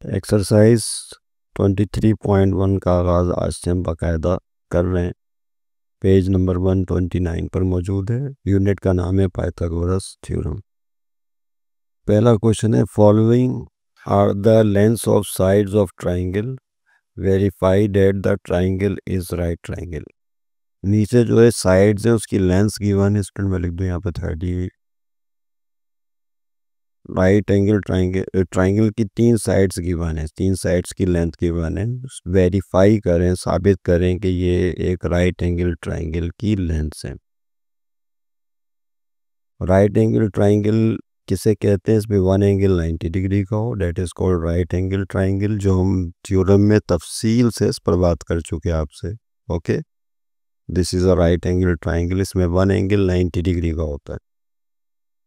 Exercise 23.1 का आगाज़ आज से हम बाकायदा कर रहे हैं। पेज नंबर 129 पर मौजूद है। यूनिट का नाम है पाइथागोरस थ्योरम। पहला क्वेश्चन है, following are the lengths of sides of triangle, verify that the triangle is right triangle. नीचे जो है साइड्स है उसकी लेंथ्स गिवन है, स्टूडेंट मैं लिख दूँ यहाँ पर 38। राइट एंगल ट्राइंगल की 3 साइड्स गिवन है, 3 साइड्स की लेंथ गिवन है। वेरीफाई करें, साबित करें कि ये एक राइट एंगल ट्राइंगल की लेंथ है। राइट एंगल ट्राइंगल किसे कहते हैं? इसमें वन एंगल 90 डिग्री का हो, that is called right angle triangle, जो हम थ्योरम में तफसील से इस पर बात कर चुके हैं आपसे। Okay, this is a right angle triangle. इसमें वन एंगल 90 डिग्री का होता है।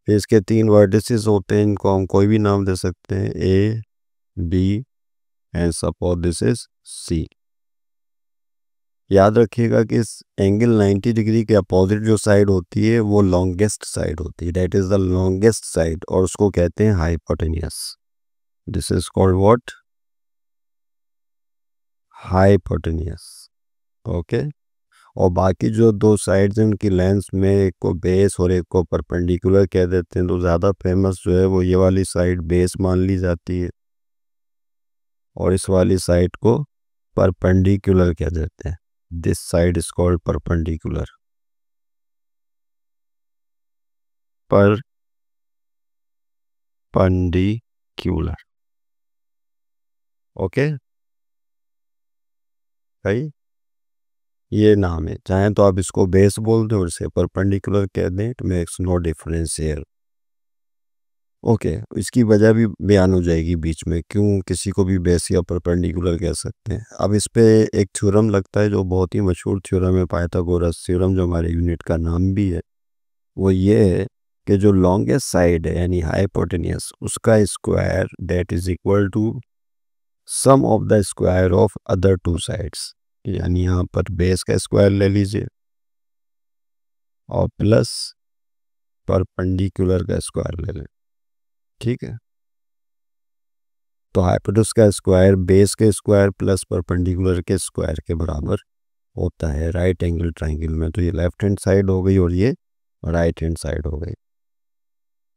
फिर इसके 3 वर्टिसेस होते हैं, इनको हम कोई भी नाम दे सकते हैं, A, B and suppose this is C. याद रखिएगा कि इस एंगल 90 डिग्री के अपोजिट जो साइड होती है वो लॉन्गेस्ट साइड होती है, that is the longest side, और उसको कहते हैं hypotenuse. This is called what? Hypotenuse. Okay, और बाकी जो 2 साइड्स हैं उनकी लेंथ में एक को बेस और एक को परपेंडिकुलर कह देते हैं। तो ज़्यादा फेमस जो है वो ये वाली साइड बेस मान ली जाती है और इस वाली साइड को परपेंडिकुलर कह देते हैं। This side is called perpendicular. Perpendicular. Okay भाई, ये नाम है। चाहे तो आप इसको बेस बोल दें और इसे परपेंडिकुलर कह दें, it makes no difference here. Okay, इसकी वजह भी बयान हो जाएगी बीच में, क्यों किसी को भी बेस या परपेंडिकुलर कह सकते हैं। अब इस पे एक थ्योरम लगता है जो बहुत ही मशहूर थ्योरम है, पाइथागोरस थ्योरम, जो हमारे यूनिट का नाम भी है। वो ये है कि जो लॉन्गेस्ट साइड है यानी हाइपोटेन्यूस, उसका square that is equal to sum of the square of other 2 sides. यानी यहाँ पर बेस का स्क्वायर ले लीजिए और प्लस परपेंडिकुलर का स्क्वायर ले लें। ठीक है, तो हाइपोटेन्यूस का स्क्वायर बेस के स्क्वायर प्लस परपेंडिकुलर के स्क्वायर के बराबर होता है राइट एंगल ट्राइंगल में। तो ये लेफ्ट हैंड साइड हो गई और ये राइट हैंड साइड हो गई।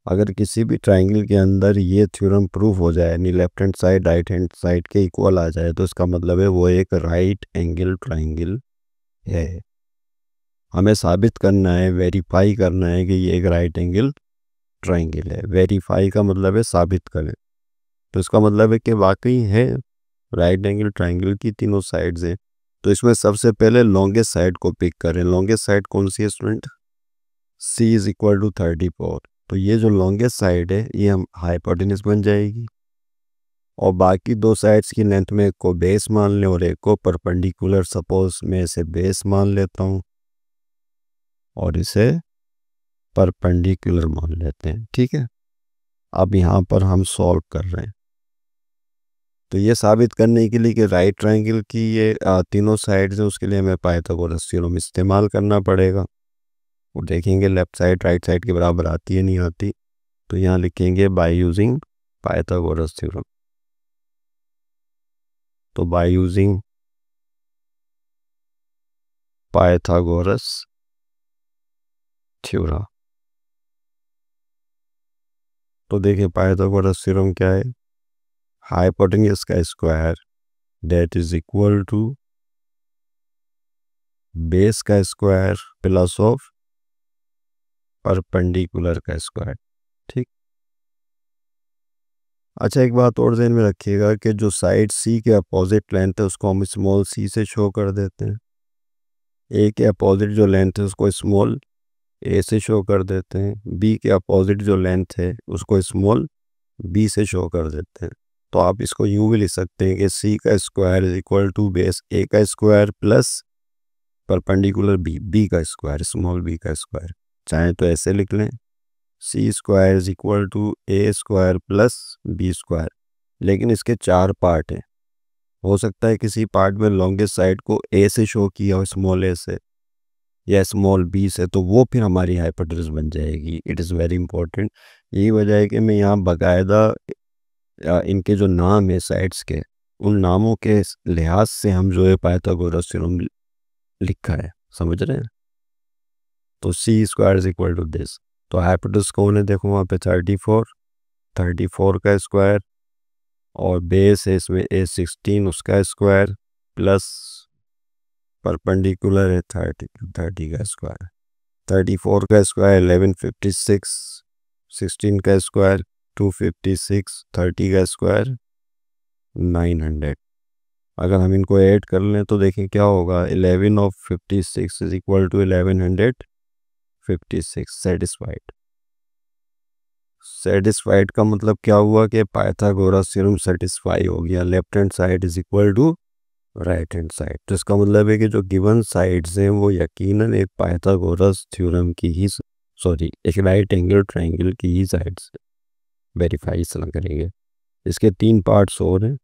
अगर किसी भी ट्राइंगल के अंदर ये थ्योरम प्रूफ हो जाए, यानी left hand side right hand side के इक्वल आ जाए, तो इसका मतलब है वो एक राइट एंगल ट्राइंगल है। हमें साबित करना है, वेरीफाई करना है कि ये एक राइट एंगल ट्राइंगल है। वेरीफाई का मतलब है साबित करें। तो इसका मतलब है कि वाकई है राइट एंगल ट्राइंगल की तीनों साइड्स हैं। तो इसमें सबसे पहले लॉन्गेस्ट साइड को पिक करें। लॉन्गेस्ट साइड कौन सी है student? C is equal to 34। तो ये जो लॉन्गेस्ट साइड है ये हम हाइपोटेन्यूस बन जाएगी, और बाकी 2 साइड्स की लेंथ में एक को बेस मान लें और एक को परपेंडिकुलर। सपोज मैं इसे बेस मान लेता हूँ और इसे परपेंडिकुलर मान लेते हैं। ठीक है, अब यहाँ पर हम सॉल्व कर रहे हैं। तो ये साबित करने के लिए कि राइट ट्राइंगल की ये तीनों साइड्स हैं, उसके लिए हमें पाइथागोरस थ्योरम इस्तेमाल करना पड़ेगा। वो देखेंगे लेफ्ट साइड राइट साइड के बराबर आती है नहीं आती। तो यहाँ लिखेंगे बाय यूजिंग पाइथागोरस थ्योरम। तो बाय यूजिंग पाइथागोरस थ्योरम, तो देखिए पाइथागोरस थ्योरम क्या है? हाइपोटेन्यूस का square that is equal to base का स्क्वायर प्लस ऑफ परपेंडिकुलर का स्क्वायर। ठीक, अच्छा एक बात और ध्यान में रखिएगा कि जो साइड सी के अपोजिट लेंथ है उसको हम स्मॉल सी से शो कर देते हैं। ए के अपोजिट जो लेंथ है उसको स्मॉल ए से शो कर देते हैं। बी के अपोजिट जो लेंथ है उसको स्मॉल बी से शो कर देते हैं। तो आप इसको यूं भी लिख सकते हैं कि सी का square is equal to base A का स्क्वायर प्लस परपेंडिकुलर बी का स्क्वायर, स्मॉल बी का स्क्वायर। चाहे तो ऐसे लिख लें, C square is equal to A square plus B square. लेकिन इसके 4 पार्ट हैं। हो सकता है किसी पार्ट में लॉन्गेस्ट साइड को ए से शो किया हो, स्मॉल ए से या स्मॉल बी से, तो वो फिर हमारी हाइपोटेन्यूस बन जाएगी। It is very important. यही वजह है कि मैं यहाँ बाकायदा या इनके जो नाम है साइड्स के, उन नामों के लिहाज से हम जो है पाइथागोरस थ्योरम लिखा है, समझ रहे हैं। तो C square is equal to this. तो हाइपोटेनस कौन है, देखो वहाँ पे 34, 34 का स्क्वायर, और बेस है इसमें A16 उसका स्क्वायर, प्लस परपेंडिकुलर है 30, 30 का स्क्वायर, 34 का स्क्वायर 1156, 16 का स्क्वायर 256, 30 का स्क्वायर 900। अगर हम इनको ऐड कर लें तो देखें क्या होगा, 11 of 56 is equal to 1156। Satisfied. Satisfied का मतलब क्या हुआ कि पाइथागोरस थ्योरम सेटिस्फाई हो गया, left hand side is equal to right hand side. तो इसका मतलब है कि जो गिवन साइड्स हैं वो यकीनन एक पाइथागोरस थ्योरम की ही, सॉरी एक राइट एंगल ट्रायंगल की ही साइड्स वेरीफाई इस तरह करेंगे। इसके 3 पार्ट्स और हैं,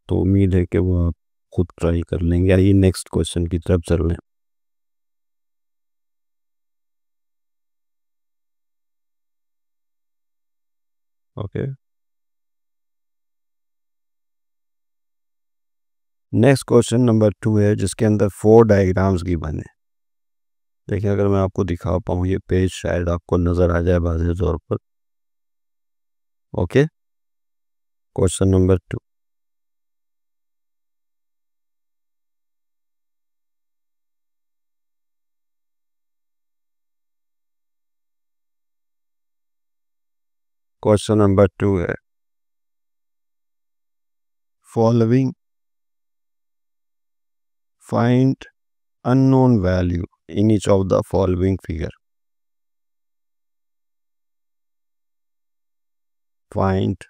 तो उम्मीद है कि वो आप खुद ट्राई कर लेंगे। आइए नेक्स्ट क्वेश्चन की तरफ चल रहे हैं। ओके, नेक्स्ट क्वेश्चन नंबर 2 है, जिसके अंदर 4 डायग्राम्स गिवन है। देखिए अगर मैं आपको दिखा पाऊँ, ये पेज शायद आपको नज़र आ जाए वाज़ेह तौर पर। Okay, question number 2। Question number 2 है, following find unknown value in each of the following figure. Find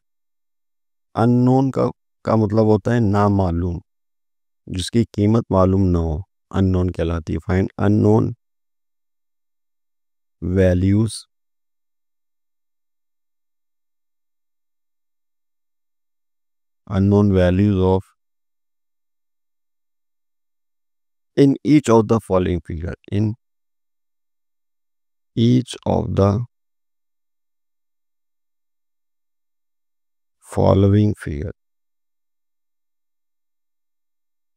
unknown का मतलब होता है ना मालूम, जिसकी कीमत मालूम ना हो, अननोन कहलाती है। Find unknown values of in each of the following figure, in each of the following figure।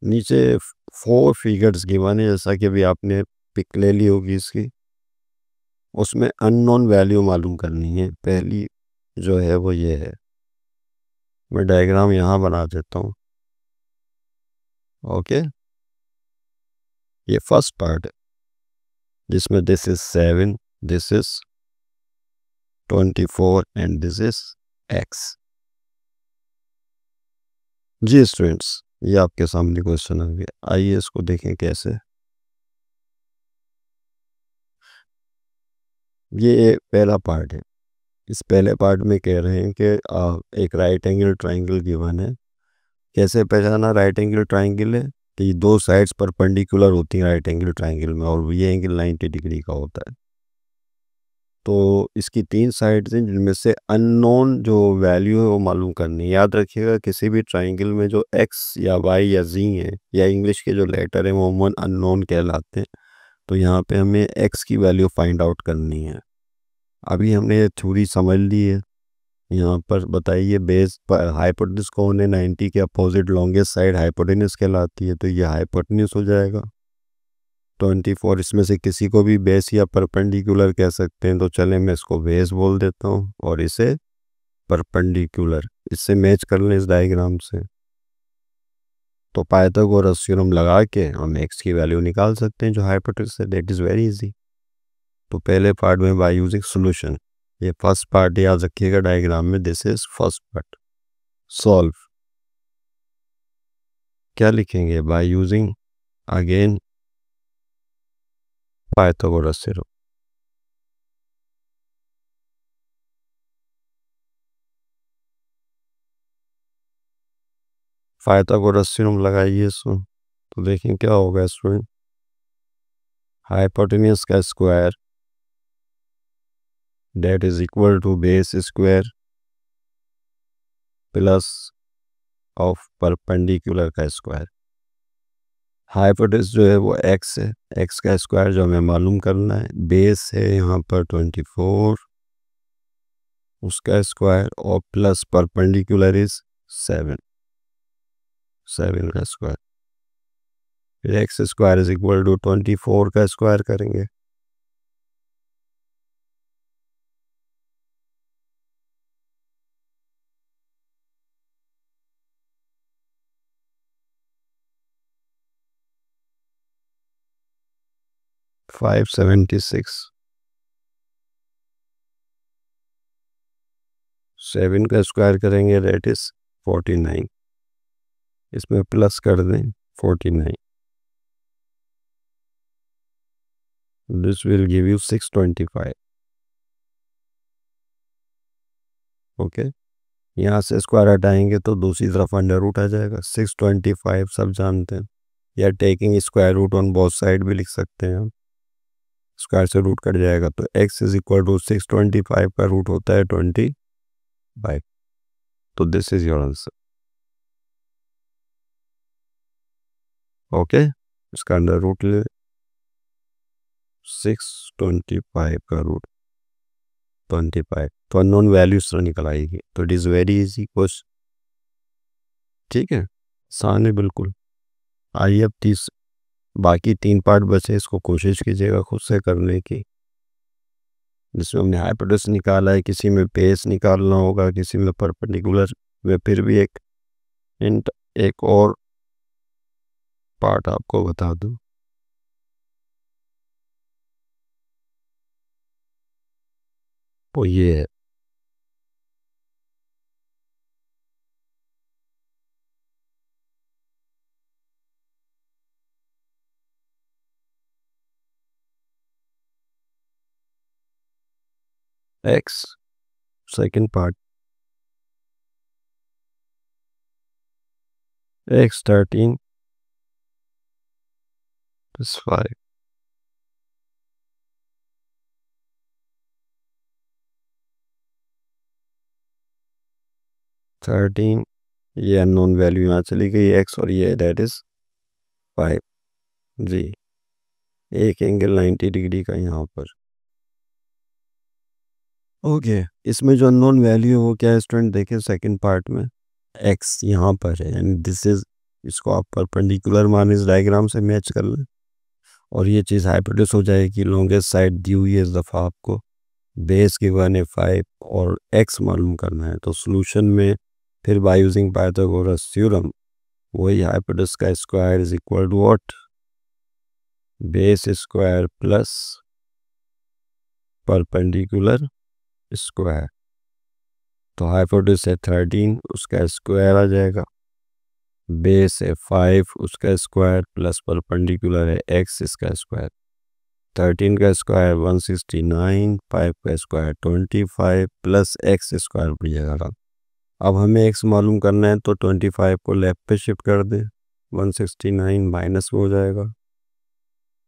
नीचे 4 फिगर्स गिवन है, जैसा कि अभी आपने पिक ले ली होगी इसकी, उसमें अननोन वैल्यू मालूम करनी है। पहली जो है वो ये है, मैं डायग्राम यहाँ बना देता हूँ। ओके, ये फर्स्ट पार्ट है जिसमें this is 7, this is 24 and this is x। जी स्टूडेंट्स, ये आपके सामने क्वेश्चन आ गया, आइए इसको देखें कैसे। ये पहला पार्ट है। इस पहले पार्ट में कह रहे हैं कि एक राइट एंगल ट्रायंगल गिवन है। कैसे पहचाना राइट एंगल ट्रायंगल है, कि दो साइड्स परपेंडिकुलर होती हैं राइट एंगल ट्रायंगल में, और ये एंगल 90 डिग्री का होता है। तो इसकी 3 साइड्स हैं, जिनमें से अननोन जो वैल्यू है वो मालूम करनी है। याद रखिएगा किसी भी ट्रायंगल में जो एक्स या वाई या जी है, या इंग्लिश के जो लेटर हैं वो अमूमन अननोन कहलाते हैं। तो यहाँ पे हमें एक्स की वैल्यू फाइंड आउट करनी है। अभी हमने थ्योरी समझ ली है। यहाँ पर बताइए बेस पर हाइपोटेनस कौन है, 90 के अपोजिट लॉन्गेस्ट साइड हाइपोटेनस कहलाती है, तो ये हाइपोटेनस हो जाएगा। 24 इसमें से किसी को भी बेस या परपेंडिकुलर कह सकते हैं, तो चले मैं इसको बेस बोल देता हूँ और इसे परपेंडिकुलर। इससे मैच कर लें इस डायग्राम से, तो पाइथागोरस थ्योरम लगा के हम एक्स की वैल्यू निकाल सकते हैं जो हाइपोटेनस है। That is very easy. तो पहले पार्ट में बाय यूजिंग सॉल्यूशन, ये फर्स्ट पार्ट याद रखिएगा डायग्राम में, this is first part. Solve क्या लिखेंगे, by using again Pythagoras theorem. Pythagoras theorem लगाइए इसमें, तो देखें क्या होगा स्टूडेंट। हाइपोटेनस का square that is equal to base square plus of perpendicular का स्क्वायर। हाइपोटेनस जो है वो एक्स है, एक्स का स्क्वायर जो हमें मालूम करना है। बेस है यहाँ पर 24 उसका स्क्वायर और प्लस परपेंडिकुलर इज 7, 7 का स्क्वायर। फिर x square is equal to 24 का स्क्वायर करेंगे। फाइव 76, 7 का स्क्वायर करेंगे दैट इज 49, इसमें प्लस कर दें 49, this will give you 625। Okay, यहाँ से स्क्वायर हटाएंगे तो दूसरी तरफ अंडर रूट आ जाएगा, 625 सब जानते हैं, या taking square root on both side भी लिख सकते हैं हम। स्क्वायर से रूट कट जाएगा तो x इज इक्वल टू 625 का रूट होता है 25, तो this is your answer. Okay, इसका अंडर रूट ले 625 का रूट 25, तो अननोन वैल्यूज तो निकल आएगी, तो it is very easy question. ठीक है, आसान है बिल्कुल। आइए अब बाकी 3 पार्ट बचे, इसको कोशिश कीजिएगा खुद से करने की, जिसमें हमने हाइपोटेनस निकाला है, किसी में बेस निकालना होगा, किसी में परपेंडिकुलर में। फिर भी एक और पार्ट आपको बता दूं, वो ये है, एक्स सेकेंड पार्ट, एक्स 13 + 5, 13, ये अननोन वैल्यू यहाँ चली गई एक्स, और ये दैट इज 5 जी, एक एंगल 90 डिग्री का यहाँ पर। ओके, इसमें जो अननोन वैल्यू है वो क्या है स्टूडेंट, देखिए सेकंड पार्ट में एक्स यहाँ पर है, एंड दिस इज, इसको आप परपेंडिकुलर मान इस डायग्राम से मैच कर लें, और ये चीज़ हाइपोटेनस हो जाएगी। लॉन्गेस्ट साइड दी हुई है इस दफ़ा आपको, बेस गिवन है 5 और एक्स मालूम करना है, तो सॉल्यूशन में फिर बाय यूजिंग पाइथागोरस थ्योरम, वही हाइपोटेनस का square is equal to what, base square plus perpendicular square. तो हाइपोटेनस है 13, उसका स्क्वायर आ जाएगा, बेस है 5, उसका स्क्वायर प्लस परपेंडिकुलर है एक्स, इसका स्क्वायर। 13 का स्क्वायर 169, 5 का स्क्वायर 25 प्लस एक्स स्क्वायर पड़ जाएगा। अब हमें एक्स मालूम करना है, तो 25 को लेफ्ट पे शिफ्ट कर दें, 169 माइनस में हो जाएगा,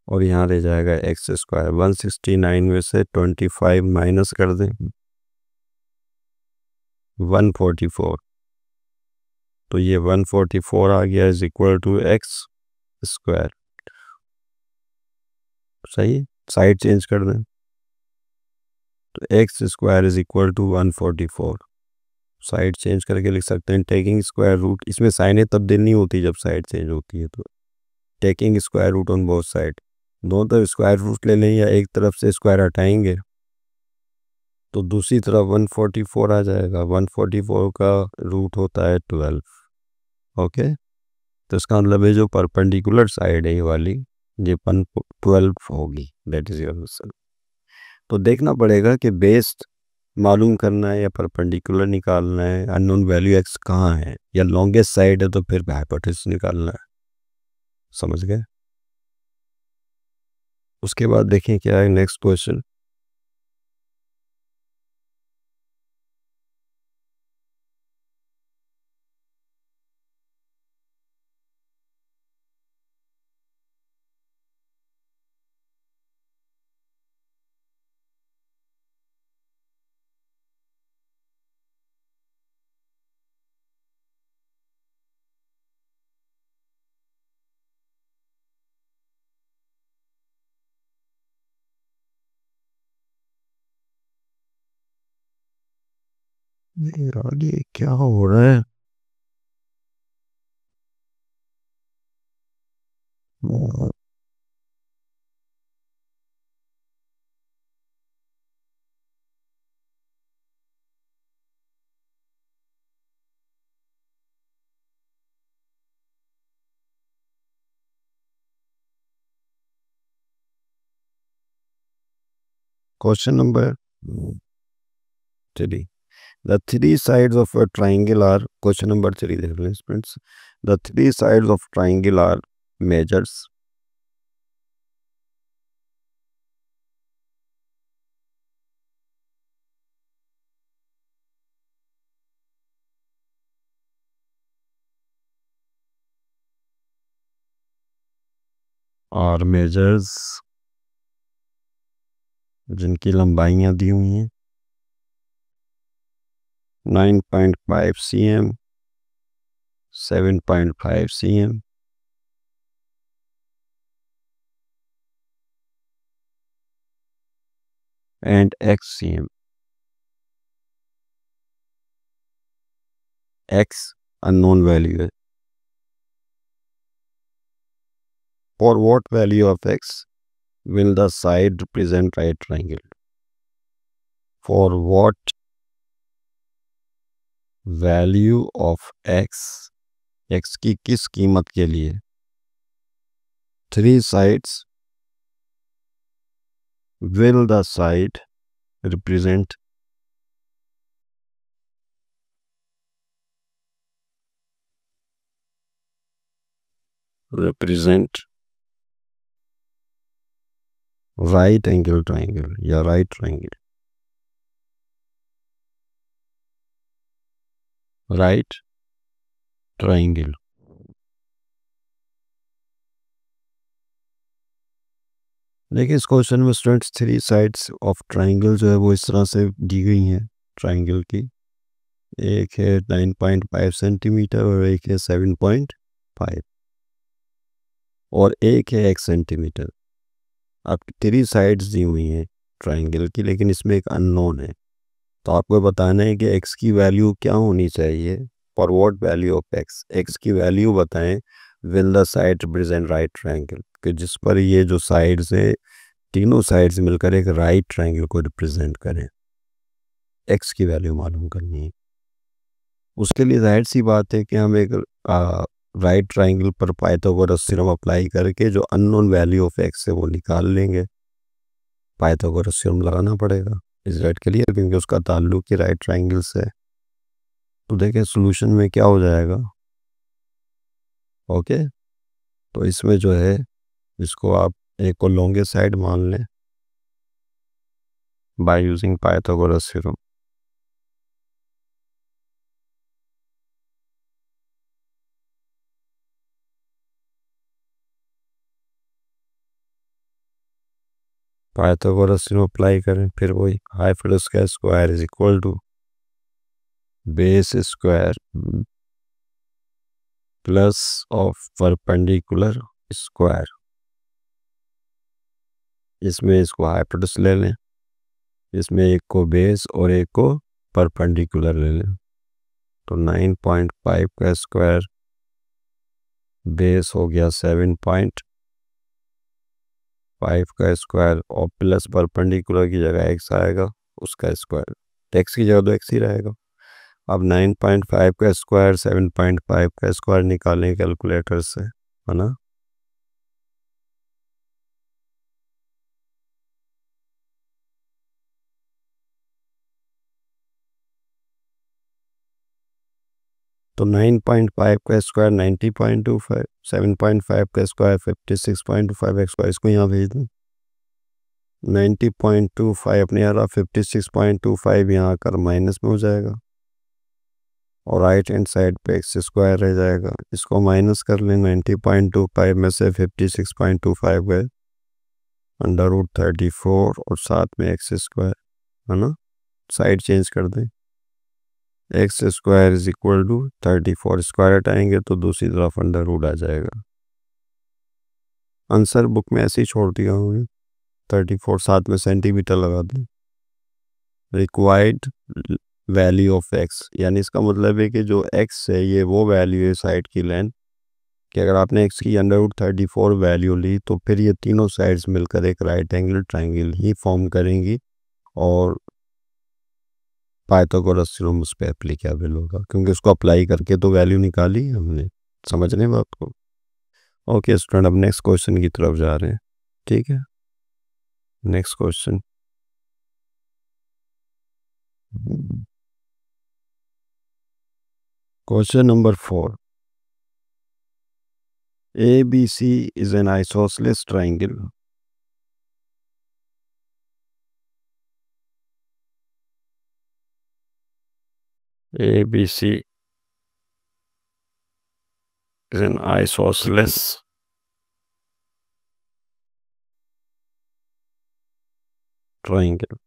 और यहाँ रह जाएगा एक्स स्क्वायर। 169 में से 25 माइनस कर दें, 144, तो ये 144 आ गया is equal to x square. सही, साइड चेंज कर दें, तो x square is equal to 144, side change करके लिख सकते हैं टेकिंग स्क्वायर रूट, इसमें साइनें तब्दील नहीं होती जब साइड चेंज होती है, तो taking square root on both side, दोनों तरफ स्क्वायर रूट ले लें, या एक तरफ से स्क्वायर हटाएंगे तो दूसरी तरफ 144 आ जाएगा। 144 का रूट होता है 12। ओके, तो इसका मतलब है जो परपेंडिकुलर साइड है ये वाली, ये 12 होगी, दैट इज योर आंसर। तो देखना पड़ेगा कि बेस मालूम करना है या परपेंडिकुलर निकालना है, अननोन वैल्यू एक्स कहाँ है, या लॉन्गेस्ट साइड है तो फिर हाइपोटेनस निकालना है। समझ गए? उसके बाद देखें क्या है नेक्स्ट क्वेश्चन। यार ये क्या हो रहा है? Question number 3. The three sides of a triangle are, question number 3 देख लो students. The three sides of triangle are measures, और मेजर्स जिनकी लंबाइयाँ दी हुई हैं 9.5 cm, 7.5 cm and x cm. x unknown value है. For what value of x will the side represent right triangle? For what value of x, x की किस कीमत के लिए three sides will the side represent right angle triangle या right triangle. right triangle. देखिए इस question में students three sides of triangle जो है वो इस तरह से दी गई हैं ट्राइंगल की. एक है 9.5 सेंटीमीटर और एक है 7.5 और एक है 1 सेंटीमीटर. आपकी थ्री साइड्स दी हुई हैं ट्राइंगल की, लेकिन इसमें एक अननोन है. तो आपको बताना है कि एक्स की वैल्यू क्या होनी चाहिए. For what value of x, x की वैल्यू बताएं. Will the side represent right triangle, कि जिस पर ये जो साइड्स है तीनों साइड्स मिलकर एक राइट ट्राइंगल को रिप्रेजेंट करें. एक्स की वैल्यू मालूम करनी है. उसके लिए जाहिर सी बात है कि हम एक राइट ट्राइंगल पर पाइथागोरस थ्योरम अप्लाई करके जो अननोन वैल्यू ऑफ एक्स है वो निकाल लेंगे. पाइथागोरस थ्योरम लगाना पड़ेगा. इस राइट के लिए क्योंकि उसका ताल्लुक ही राइट ट्राइंगल से है. तो देखें सोल्यूशन में क्या हो जाएगा. ओके, तो इसमें जो है इसको आप एक को लॉन्गेस्ट साइड मान लें by using Pythagoras theorem. Pythagoras theorem apply करें, फिर वही हाइपोटेनस का square is equal to base square plus of perpendicular square. इसमें इसको हाइपोटेनस ले लें, इसमें एक को बेस और एक को परपेंडिकुलर ले लें. तो 9.5 का स्क्वायर बेस हो गया 7.5 का स्क्वायर और प्लस परपेंडिकुलर की जगह एक्स आएगा उसका स्क्वायर. एक्स की जगह तो एक्स ही रहेगा. अब 9.5 का स्क्वायर 7.5 का स्क्वायर निकालें कैलकुलेटर से, है ना. तो 9.5 का स्क्वायर 90.25, 7.5 का स्क्वायर 56.25 एक्स स्क्वायर. इसको यहाँ भेज दूँ. 90.25 अपने यहाँ 56.25 यहाँ आकर माइनस में हो जाएगा और राइट हैंड साइड पे एक्स स्क्वायर रह जाएगा. इसको माइनस कर लें. 90.25 में से 56.25 गए √34 और साथ में एक्स स्क्वायर, है ना. साइड चेंज कर दें. X square is equal to 34. Square हटाएंगे तो दूसरी तरफ अंडर रूट आ जाएगा. आंसर बुक में ऐसे ही छोड़ दिया हूँ. 34 साथ में सेंटीमीटर लगा दें. रिक्वायर्ड वैल्यू ऑफ एक्स, यानी इसका मतलब है कि जो एक्स है ये वो वैल्यू है साइड की लेंथ, कि अगर आपने एक्स की √34 वैल्यू ली तो फिर ये तीनों साइड्स मिलकर एक राइट एंगल ट्राइंगल ही फॉर्म करेंगी, और पाइथागोरस थ्योरम उस पर एप्लीकेबल होगा, क्योंकि उसको अप्लाई करके तो वैल्यू निकाली हमने। समझ रहे हैं बात को? ओके स्टूडेंट, अब नेक्स्ट क्वेश्चन की तरफ जा रहे हैं। ठीक है, next question. Question number 4, ABC is an isosceles triangle. ABC is an isosceles triangle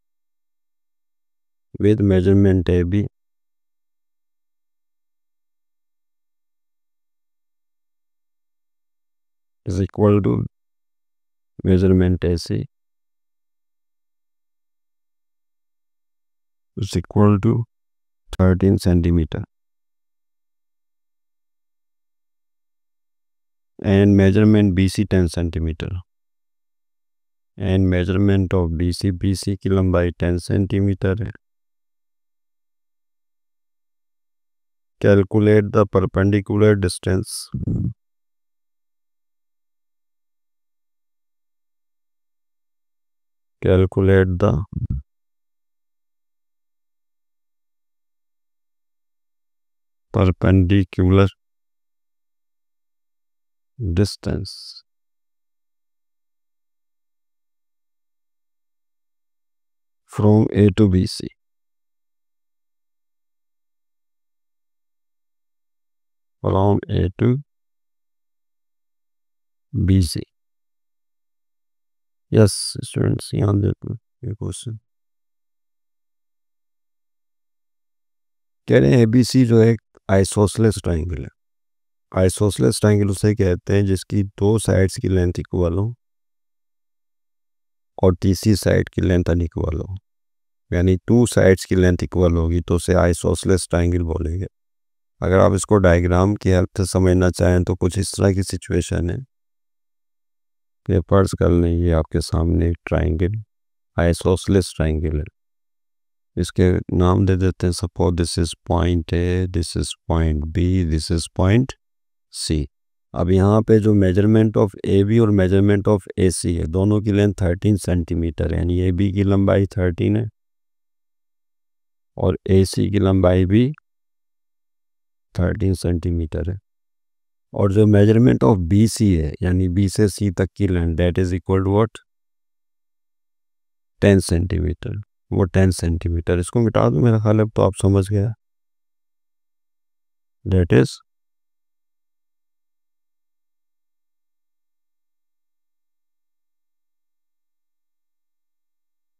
with measurement AB is equal to measurement AC is equal to 13 centimeter, and measurement BC 10 centimeter, and measurement of BC की लंबाई 10 centimetre है। Calculate the perpendicular distance calculate the perpendicular distance from A to BC. From A to BC. Yes, students, ध्यान देते ये question कह रहे हैं ABC जो है आइसोसेलेस ट्राइंगल है। आइसोसेलेस ट्राइंगल उसे कहते हैं जिसकी दो साइड्स की लेंथ इक्वल हो और तीसरी साइड की लेंथ अनइक्वल हो, यानी टू साइड्स की लेंथ इक्वल होगी तो उसे आइसोसेलेस ट्राइंगल बोलेंगे। अगर आप इसको डायग्राम की हेल्प से समझना चाहें तो कुछ इस तरह की सिचुएशन है कि फर्ज कर लें ये आपके सामने एक ट्राइंगल आइसोसेलेस ट्राइंगल है। इसके नाम दे देते हैं, suppose this is point A, this is point B, this is point C. अब यहाँ पे जो मेजरमेंट ऑफ ए बी और मेजरमेंट ऑफ ए सी है, दोनों की लेंथ 13 सेंटीमीटर है, यानी ए बी की लंबाई 13 है और ए सी की लंबाई भी 13 सेंटीमीटर है। और जो मेजरमेंट ऑफ बी सी है, यानी बी से सी तक की length, that is equal to what, 10 centimetre. वो 10 सेंटीमीटर, इसको मिटा दूं मेरा ख्याल है तो आप समझ गया, दैट इज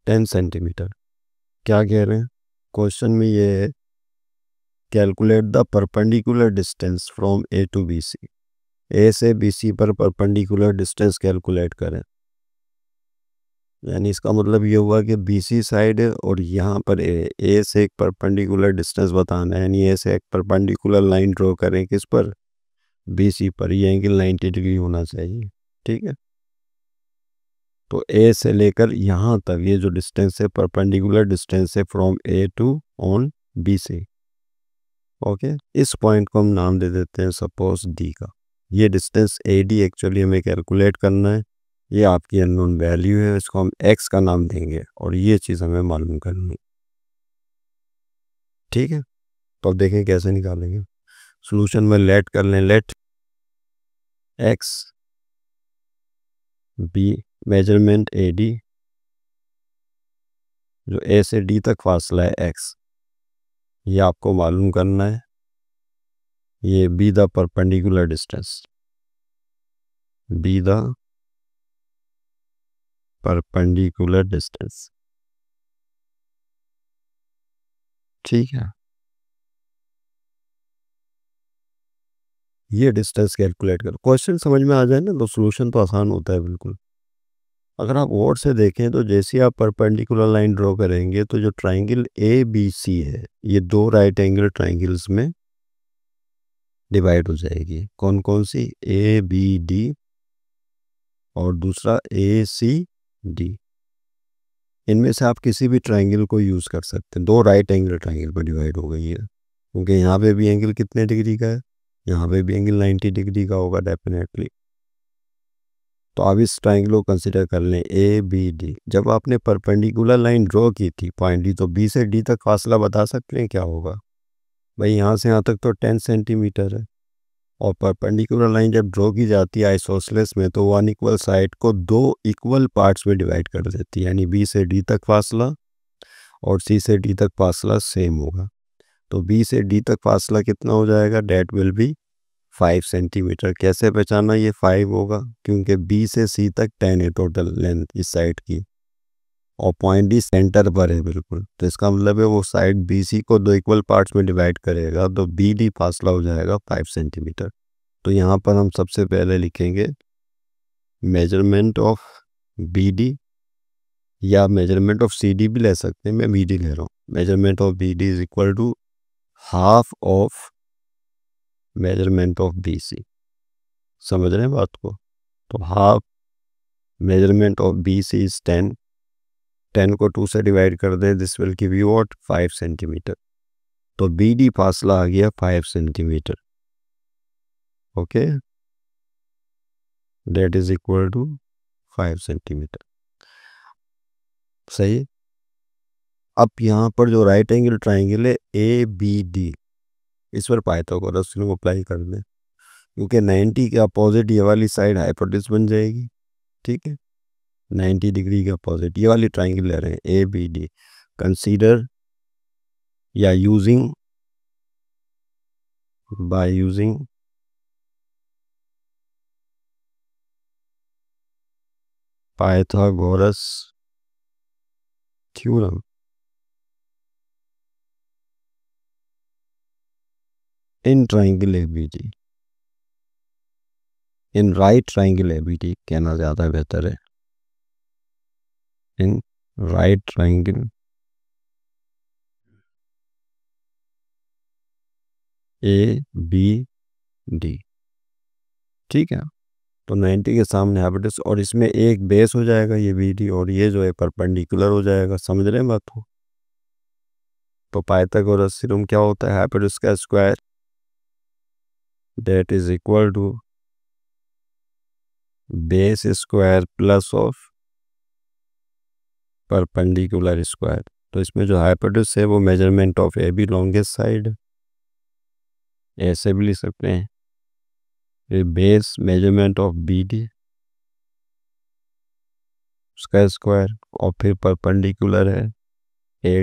10 सेंटीमीटर। क्या कह रहे हैं क्वेश्चन में, ये है calculate the perpendicular distance from A to B C. A से बी सी पर परपेंडिकुलर डिस्टेंस कैलकुलेट करें, यानी इसका मतलब ये हुआ कि बी सी साइड है और यहाँ पर ए से एक परपेंडिकुलर डिस्टेंस बताना है, यानी ए से एक परपेंडिकुलर लाइन ड्रॉ करें किस पर, बी सी पर। ये एंगल 90 डिग्री होना चाहिए। ठीक है, तो ए से लेकर यहाँ तक ये जो डिस्टेंस है परपेंडिकुलर डिस्टेंस है from A to on B C. Okay, इस पॉइंट को हम नाम दे देते हैं सपोज डी का। ये डिस्टेंस ए डी एक्चुअली हमें कैलकुलेट करना है, ये आपकी अननोन वैल्यू है, इसको हम एक्स का नाम देंगे और ये चीज़ हमें मालूम करनी है। ठीक है, तो अब देखें कैसे निकालेंगे। सॉल्यूशन में लेट कर लें, let x be measurement A D, जो ए से डी तक फासला है एक्स, ये आपको मालूम करना है। ये be the perpendicular distance, be the perpendicular distance. ठीक है, ये डिस्टेंस कैलकुलेट करो। क्वेश्चन समझ में आ जाए ना तो सॉल्यूशन तो आसान होता है बिल्कुल। अगर आप और से देखें तो जैसे आप परपेंडिकुलर लाइन ड्रॉ करेंगे तो जो ट्राइंगल ए बी सी है ये दो राइट एंगल ट्राइंगल्स में डिवाइड हो जाएगी। कौन कौन सी? ए बी डी और दूसरा ए सी डी। इनमें से आप किसी भी ट्राइंगल को यूज़ कर सकते हैं। दो राइट एंगल ट्राइंगल पर डिवाइड हो गई है, क्योंकि यहाँ पे भी एंगल कितने डिग्री का है, यहाँ पे भी एंगल 90 डिग्री का होगा डेफिनेटली। तो आप इस ट्राइंगल को कंसिडर कर लें ए बी डी। जब आपने परपेंडिकुलर लाइन ड्रॉ की थी पॉइंट डी, तो बी से डी तक फासला बता सकते हैं क्या होगा? भाई यहाँ से यहाँ तक तो 10 सेंटीमीटर है, और परपेंडिकुलर लाइन जब ड्रॉ की जाती है आइसोसेलेस में तो वो अनइक्वल साइड को दो इक्वल पार्ट्स में डिवाइड कर देती है, यानी बी से डी तक फासला और सी से डी तक फासला सेम होगा। तो बी से डी तक फासला कितना हो जाएगा? That will be 5 centimetre. कैसे पहचाना ये 5 होगा? क्योंकि बी से सी तक 10 है टोटल लेंथ इस साइड की, और पॉइंट डी सेंटर पर है बिल्कुल। तो इसका मतलब है वो साइड बी सी को दो इक्वल पार्ट्स में डिवाइड करेगा, तो बी डी फासला हो जाएगा 5 सेंटीमीटर। तो यहाँ पर हम सबसे पहले लिखेंगे मेजरमेंट ऑफ बी डी, या मेजरमेंट ऑफ सी डी भी ले सकते हैं, मैं बी डी ले रहा हूँ। Measurement of B D is equal to half of measurement of B C. समझ रहे हैं बात को? तो half measurement of B C is 10, 10 को 2 से डिवाइड कर दें, this will give you what? 5 centimetre. तो बी डी फासला आ गया 5 centimetre. Okay, that is equal to 5 centimetre. सही। अब यहाँ पर जो राइट एंगल ट्राइंगल है ए बी डी, इस पर पाइथागोरस को अप्लाई कर दें, क्योंकि 90 के अपोजिट ये वाली साइड हाइपोटेनस बन जाएगी। ठीक है, 90 डिग्री के अपोजिट ये वाली ट्राइंगल ले रहे हैं ए बी डी। कंसीडर या using by using Pythagoras theorem in triangle A B D, in right triangle A B D कहना ज़्यादा बेहतर है। In right triangle A B D. ठीक है, तो 90 के सामने हाइपोटेनस, और इसमें एक बेस हो जाएगा ये बी डी, और ये जो है परपेंडिकुलर हो जाएगा। समझ रहे हैं बात को? तो पाइथागोरस थ्योरम क्या होता है? हाइपोटेनस का square that is equal to base square plus of perpendicular square. तो इसमें जो हाइपोटेनस है वो measurement of A B longest side, ऐसे भी लिख सकते हैं, फिर base measurement of B D उसका स्क्वायर, और फिर परपेंडिकुलर है ए